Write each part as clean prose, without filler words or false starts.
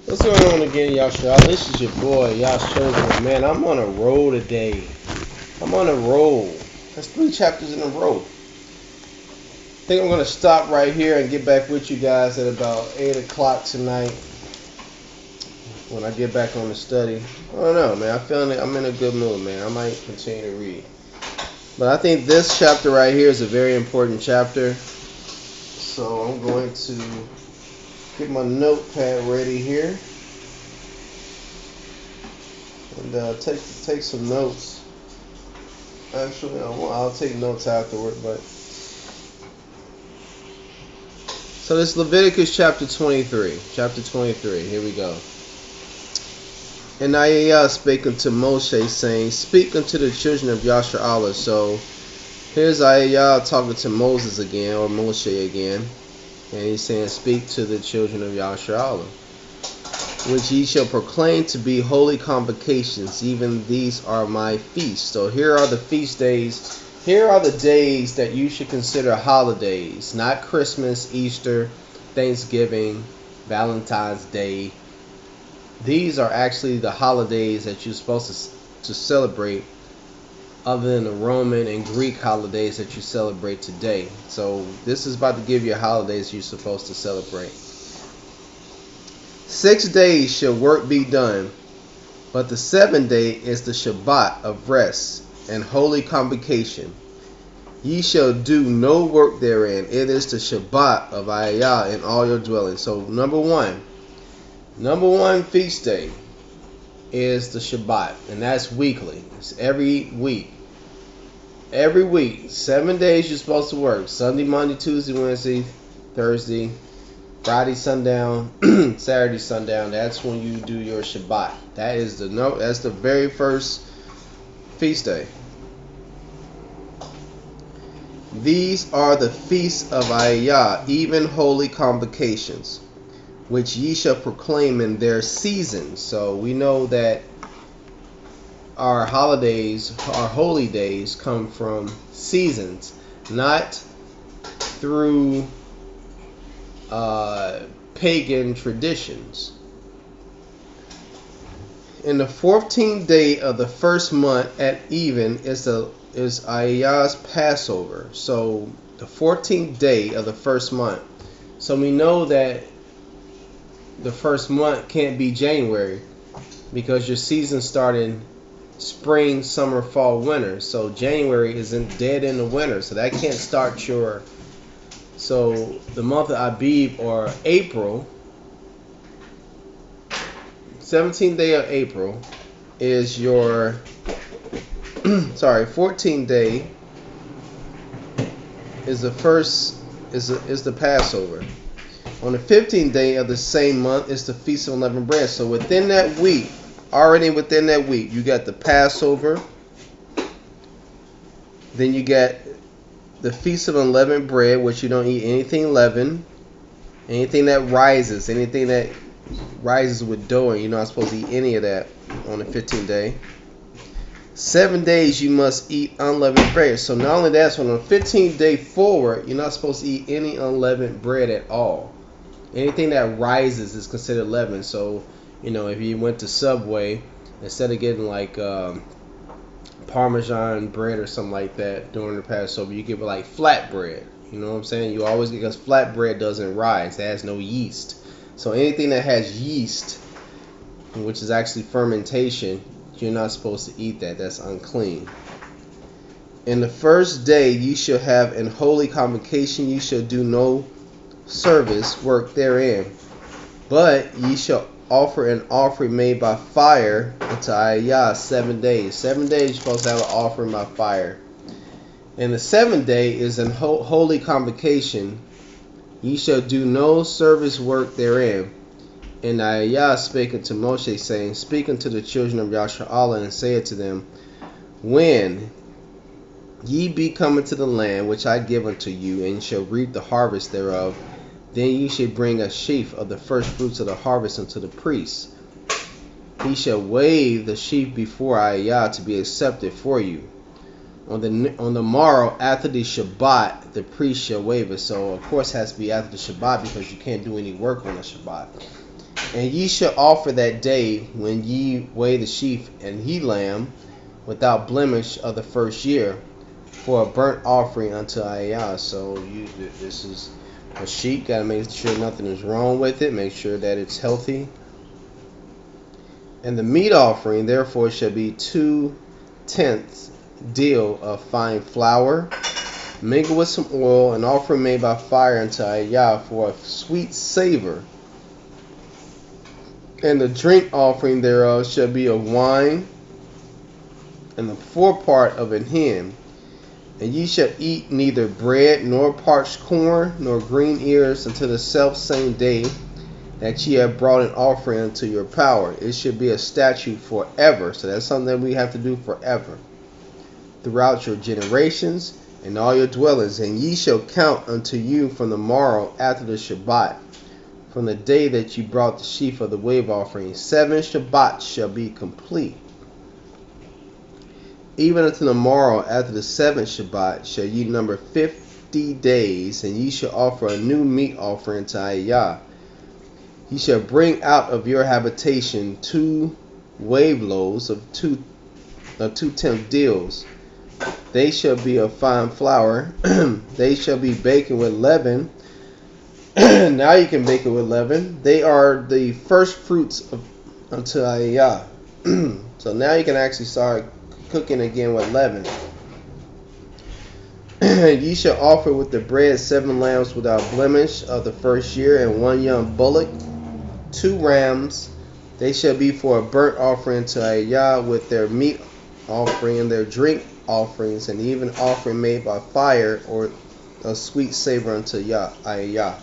What's going on again, y'all? This is your boy, y'all chosen. Man, I'm on a roll today. I'm on a roll. That's 3 chapters in a row. I think I'm gonna stop right here and get back with you guys at about 8 o'clock tonight when I get back on the study. I don't know, man. I'm in a good mood, man. I might continue to read. But I think this chapter right here is a very important chapter. So I'm going to get my notepad ready here and take some notes. Actually, I'll take notes afterward. But so this Leviticus chapter 23. Chapter 23. Here we go. And Ayah spake unto Moshe, saying, Speak unto the children of Yashar'Allah. So here's Ayah talking to Moses again, or Moshe again. And he's saying, Speak to the children of Yashar'Allah, which ye shall proclaim to be holy convocations. Even these are my feasts. So here are the feast days. Here are the days that you should consider holidays. Not Christmas, Easter, Thanksgiving, Valentine's Day. These are actually the holidays that you're supposed to celebrate, other than the Roman and Greek holidays that you celebrate today. So this is about to give you holidays you're supposed to celebrate. 6 days shall work be done, but the 7th day is the Shabbat of rest and holy convocation. Ye shall do no work therein. It is the Shabbat of Ayah in all your dwellings. So number one feast day is the Shabbat, and that's weekly. It's every week. Every week, 7 days you're supposed to work. Sunday, Monday, Tuesday, Wednesday, Thursday, Friday sundown, Saturday sundown. That's when you do your Shabbat. That's the very first feast day. These are the feasts of Ayah, even holy convocations, which ye shall proclaim in their seasons. So we know that our holidays, our holy days, come from seasons, not through pagan traditions. In the 14th day of the first month at even is Ayah's Passover. So the 14th day of the first month. So we know that the first month can't be January, because your season started spring, summer, fall, winter. So January isn't dead in the winter, so that can't start your. So the month of Abib, or April, 17th day of April, is your 14th day is the first is the Passover. On the 15th day of the same month is the Feast of Unleavened Bread. So within that week, you got the Passover. Then you got the Feast of Unleavened Bread, which you don't eat anything leavened, anything that rises with dough, and you're not supposed to eat any of that on the 15th day. 7 days you must eat unleavened bread. So not only that, so on the 15th day forward, you're not supposed to eat any unleavened bread at all. Anything that rises is considered leavened. So, if you went to Subway, instead of getting like Parmesan bread or something like that during the Passover, you get like flat bread. You know what I'm saying? You always get, because flat bread doesn't rise. It has no yeast. So anything that has yeast, which is actually fermentation, you're not supposed to eat that. That's unclean. In the first day ye shall have an holy convocation. Ye shall do no service work therein, but ye shall offer an offering made by fire unto Ayah 7 days. 7 days you're supposed to have an offering by fire. And the 7th day is an holy convocation. Ye shall do no service work therein. And Ayah spake unto Moshe, saying, Speak unto the children of Yashar'Allah, and say unto them, When ye be come into the land which I give unto you, and shall reap the harvest thereof, then ye shall bring a sheaf of the first fruits of the harvest unto the priest. He shall wave the sheaf before Ayah to be accepted for you. On the morrow after the Shabbat, the priest shall wave it. So of course it has to be after the Shabbat, because you can't do any work on the Shabbat. And ye shall offer that day when ye weigh the sheaf and he lamb without blemish of the first year for a burnt offering unto Ayah. So this is a sheep. Got to make sure nothing is wrong with it. Make sure that it's healthy. And the meat offering therefore shall be 2/10 deal of fine flour, mingled with some oil, an offering made by fire unto Ayah for a sweet savor. And the drink offering thereof shall be of wine, and the forepart of an hin. And ye shall eat neither bread, nor parched corn, nor green ears, until the selfsame day that ye have brought an offering unto your power. It should be a statute forever. So that's something that we have to do forever, throughout your generations and all your dwellings. And ye shall count unto you from the morrow after the Shabbat, from the day that you brought the sheaf of the wave offering. 7 Shabbats shall be complete. Even unto the morrow after the 7th Shabbat shall ye number 50 days, and ye shall offer a new meat offering to Ayah. Ye shall bring out of your habitation 2 wave loaves of 2/10 deals. They shall be of fine flour. They shall be baking with leaven. Now you can bake it with leaven. They are the first fruits unto Ayah. So now you can actually start cooking again with leaven. Ye shall offer with the bread 7 lambs without blemish of the first year, and 1 young bullock, 2 rams. They shall be for a burnt offering to Ayah, with their meat offering and their drink offerings, and even offering made by fire, or a sweet savor unto Ayah.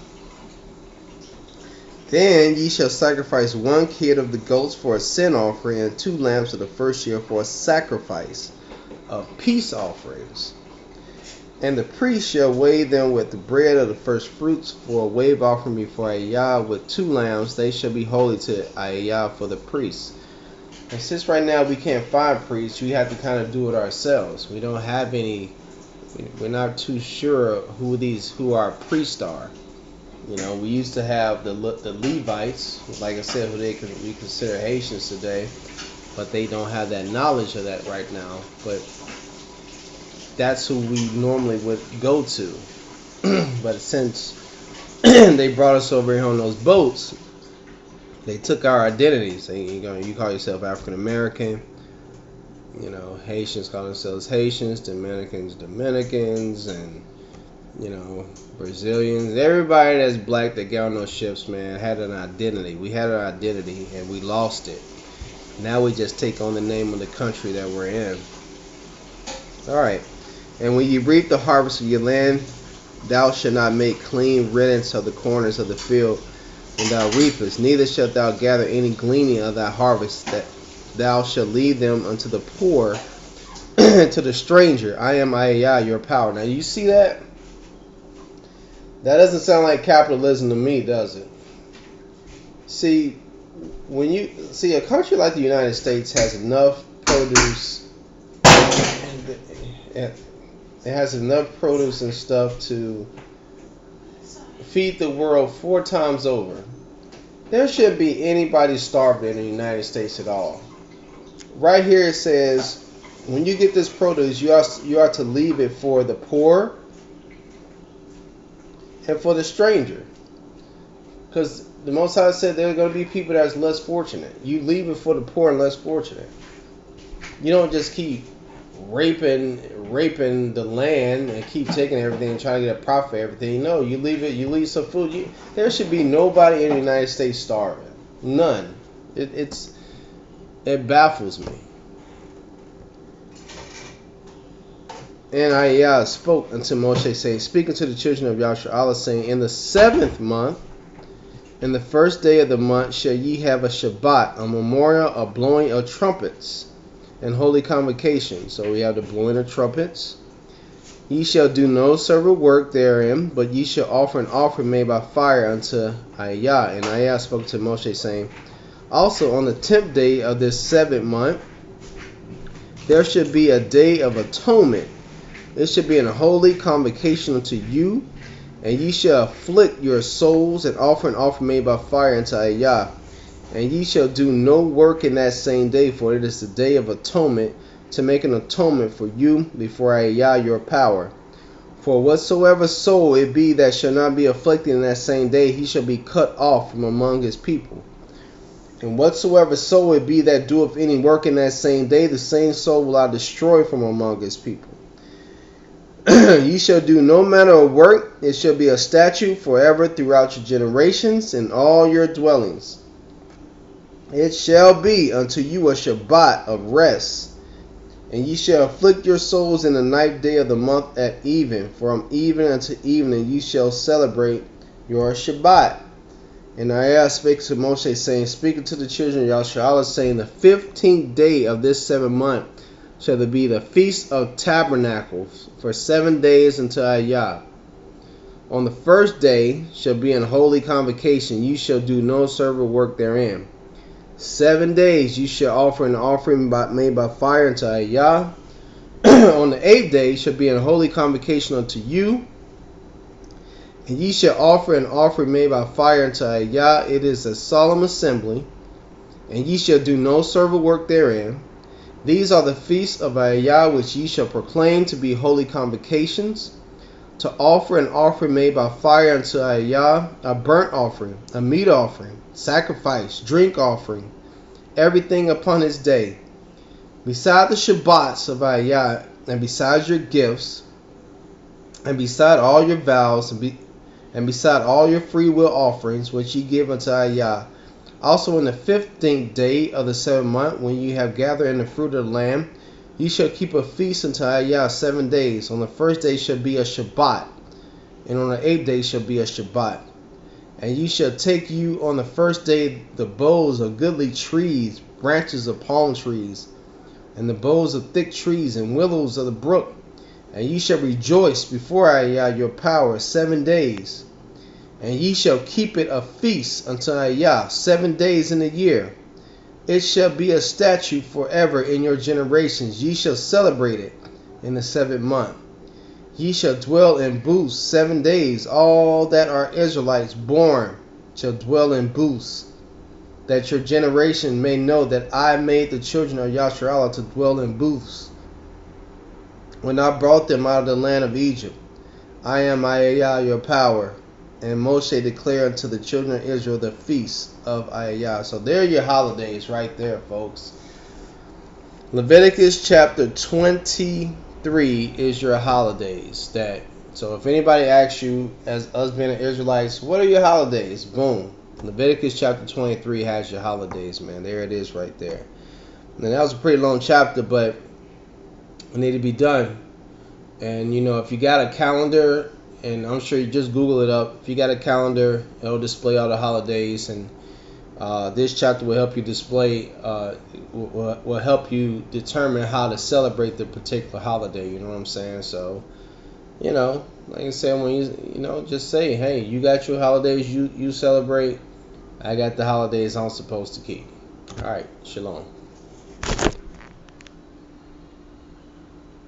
Then ye shall sacrifice 1 kid of the goats for a sin offering, and 2 lambs of the first year for a sacrifice of peace offerings. And the priest shall weigh them with the bread of the first fruits for a wave offering before Ayah, with 2 lambs. They shall be holy to Ayah for the priests. And since right now we can't find priests, we have to kind of do it ourselves. We don't have any. We're not too sure who our priests are. You know, we used to have the Levites, like I said, who we consider Haitians today, but they don't have that knowledge of that right now. But that's who we normally would go to. But since they brought us over here on those boats, they took our identities. You call yourself African American. You know, Haitians call themselves Haitians, Dominicans, and Brazilians. Everybody that's black that got on those ships, man, had an identity. We had an identity and we lost it. Now we just take on the name of the country that we're in. Alright. And when you reap the harvest of your land, thou shalt not make clean riddance of the corners of the field when thou reapest, neither shalt thou gather any gleaning of thy harvest, that thou shalt leave them unto the poor, to the stranger. I am Ayah, your power. Now you see that? That doesn't sound like capitalism to me, does it? See, when you see a country like the United States has enough produce, it has enough produce and stuff to feed the world 4 times over. There shouldn't be anybody starving in the United States at all. Right here it says, when you get this produce, you are to leave it for the poor and for the stranger, because the Most High said there are going to be people that's less fortunate. You leave it for the poor and less fortunate. You don't just keep raping the land and keep taking everything and trying to get a profit for everything. No, you leave it. You leave some food. There should be nobody in the United States starving. None. It baffles me. And Ayah spoke unto Moshe, saying, speaking to the children of Yasharallah, saying, in the 7th month, in the first day of the month, shall ye have a Shabbat, a memorial of blowing of trumpets, and holy convocation. So we have the blowing of trumpets. Ye shall do no servile work therein, but ye shall offer an offering made by fire unto Ayah. And Ayah spoke to Moshe, saying, also on the 10th day of this 7th month, there should be a day of atonement. It should be an holy convocation unto you, and ye shall afflict your souls and offer an offering made by fire unto Ayah. And ye shall do no work in that same day, for it is the day of atonement, to make an atonement for you before Yah your power. For whatsoever soul it be that shall not be afflicted in that same day, he shall be cut off from among his people. And whatsoever soul it be that doeth any work in that same day, the same soul will I destroy from among his people. Ye shall do no manner of work, it shall be a statute forever throughout your generations in all your dwellings. It shall be unto you a Shabbat of rest, and ye shall afflict your souls in the ninth day of the month at even. From even unto evening ye shall celebrate your Shabbat. And Yah spake to Moshe, saying, speaking to the children of Yasharallah, saying, the 15th day of this 7th month shall there be the Feast of Tabernacles for 7 days unto Yah. On the first day shall be an holy convocation. You shall do no servile work therein. 7 days you shall offer an offering made by fire unto Yah. On the 8th day shall be an holy convocation unto you. And ye shall offer an offering made by fire unto Yah. It is a solemn assembly. And ye shall do no servile work therein. These are the feasts of Yah which ye shall proclaim to be holy convocations, to offer an offering made by fire unto Yah, a burnt offering, a meat offering, sacrifice, drink offering, everything upon his day. Beside the Shabbats of Yah, and beside your gifts, and beside all your vows, and beside all your free will offerings which ye give unto Yah. Also in the 15th day of the 7th month, when ye have gathered in the fruit of the land, ye shall keep a feast unto Yah 7 days. On the first day shall be a Shabbat, and on the 8th day shall be a Shabbat. And ye shall take you on the first day the boughs of goodly trees, branches of palm trees, and the boughs of thick trees, and willows of the brook. And ye shall rejoice before Yah your power 7 days. And ye shall keep it a feast unto Yah 7 days in a year. It shall be a statute forever in your generations. Ye shall celebrate it in the 7th month. Ye shall dwell in booths 7 days. All that are Israelites born shall dwell in booths, that your generation may know that I made the children of Yasharallah to dwell in booths when I brought them out of the land of Egypt. I am Yah your power. And Moshe declared unto the children of Israel the feast of Yah. So there are your holidays right there, folks. Leviticus chapter 23 is your holidays. So if anybody asks you, as us being Israelites, what are your holidays? Boom. Leviticus chapter 23 has your holidays, man. There it is right there. Now that was a pretty long chapter, but it need to be done. And if you got a calendar, and I'm sure you just Google it up. If you got a calendar, it'll display all the holidays, and this chapter will help you display, will help you determine how to celebrate the particular holiday. You know what I'm saying? So, like I said, when you, just say, hey, you got your holidays you celebrate. I got the holidays I'm supposed to keep. All right, shalom.